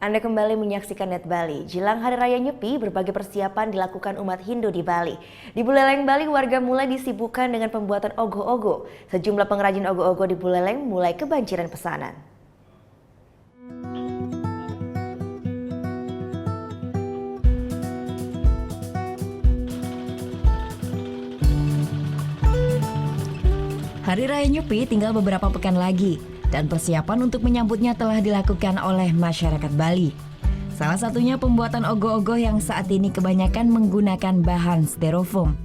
Anda kembali menyaksikan Net Bali. Jelang Hari Raya Nyepi, berbagai persiapan dilakukan umat Hindu di Bali. Di Buleleng, Bali, warga mulai disibukkan dengan pembuatan ogoh-ogoh. Sejumlah pengrajin ogoh-ogoh di Buleleng mulai kebanjiran pesanan. Hari Raya Nyepi tinggal beberapa pekan lagi, dan persiapan untuk menyambutnya telah dilakukan oleh masyarakat Bali. Salah satunya pembuatan ogoh-ogoh yang saat ini kebanyakan menggunakan bahan styrofoam.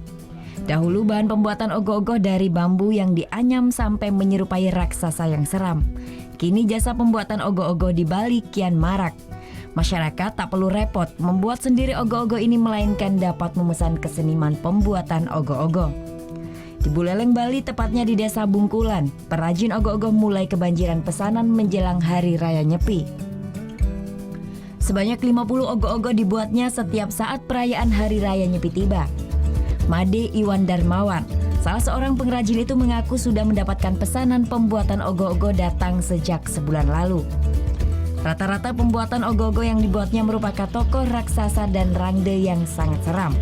Dahulu bahan pembuatan ogoh-ogoh dari bambu yang dianyam sampai menyerupai raksasa yang seram. Kini jasa pembuatan ogoh-ogoh di Bali kian marak. Masyarakat tak perlu repot membuat sendiri ogoh-ogoh ini, melainkan dapat memesan ke seniman pembuatan ogoh-ogoh. Di Buleleng, Bali, tepatnya di Desa Bungkulan, perajin ogoh-ogoh mulai kebanjiran pesanan menjelang Hari Raya Nyepi. Sebanyak 50 ogoh-ogoh dibuatnya setiap saat perayaan Hari Raya Nyepi tiba. Made Iwan Darmawan, salah seorang pengrajin itu, mengaku sudah mendapatkan pesanan pembuatan ogoh-ogoh datang sejak sebulan lalu. Rata-rata pembuatan ogoh-ogoh yang dibuatnya merupakan tokoh raksasa dan rangde yang sangat seram.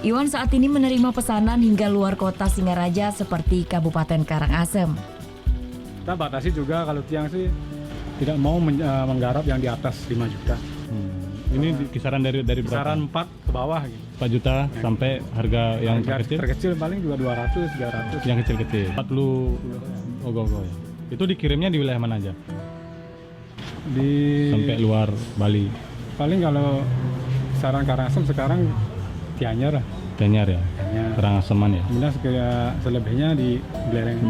Iwan saat ini menerima pesanan hingga luar kota Singaraja seperti Kabupaten Karangasem. Kita batasi juga kalau tiang sih tidak mau menggarap yang di atas 5 juta. Ini kisaran dari berapa? Kisaran 4 ke bawah gitu. 4 juta sampai harga yang terkecil? Terkecil paling juga 200, 300. Yang kecil-kecil. 40 ogoh-ogoh ya. Itu dikirimnya di wilayah mana aja? Sampai luar Bali. Paling kalau kisaran Karangasem sekarang Gianyar lah. Gianyar ya? Karangaseman ya? Kemudian selebihnya di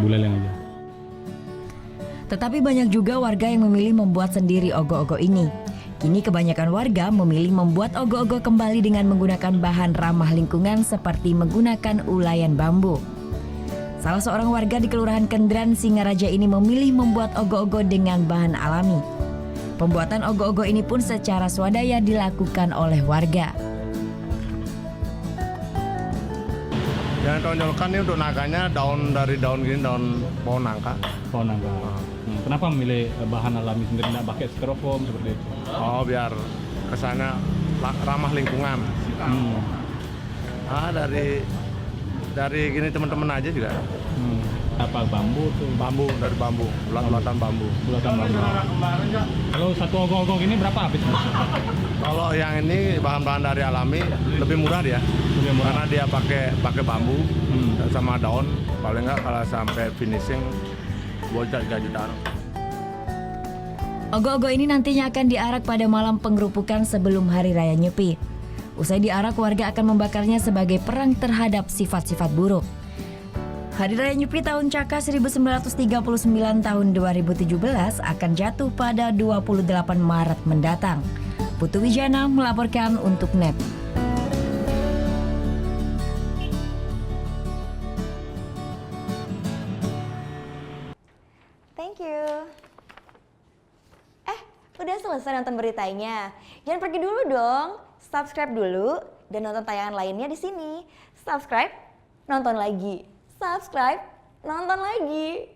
Buleleng aja. Tetapi banyak juga warga yang memilih membuat sendiri ogoh-ogoh ini. Kini kebanyakan warga memilih membuat ogoh-ogoh kembali dengan menggunakan bahan ramah lingkungan seperti menggunakan ulayan bambu. Salah seorang warga di Kelurahan Kendran, Singaraja ini memilih membuat ogoh-ogoh dengan bahan alami. Pembuatan ogoh-ogoh ini pun secara swadaya dilakukan oleh warga. Yang tonjolkan ini untuk nangkanya dari daun gini, daun pohon nangka. Pohon nangka. Kenapa memilih bahan alami sendiri, tidak pakai styrofoam seperti itu? Oh, biar kesannya ramah lingkungan. Dari gini teman-teman aja juga. Apa bambu tuh? Bambu, dari bambu, bulatan bambu. Bulatan bambu. Kalau satu ogoh-ogoh ini berapa habis? Kalau yang ini bahan-bahan dari alami lebih murah dia. Lebih murah. Karena dia pakai bambu sama daun. Paling nggak kalau sampai finishing bocah 3 jutaan. Ogoh-ogoh ini nantinya akan diarak pada malam penggerupukan sebelum Hari Raya Nyepi. Usai diarak, warga akan membakarnya sebagai perang terhadap sifat-sifat buruk. Hari Raya Nyepi tahun Caka 1939 tahun 2017 akan jatuh pada 28 Maret mendatang. Putu Wijana melaporkan untuk NET. Thank you. Udah selesai nonton beritanya? Jangan pergi dulu dong. Subscribe dulu dan nonton tayangan lainnya di sini. Subscribe, nonton lagi. Subscribe, nonton lagi.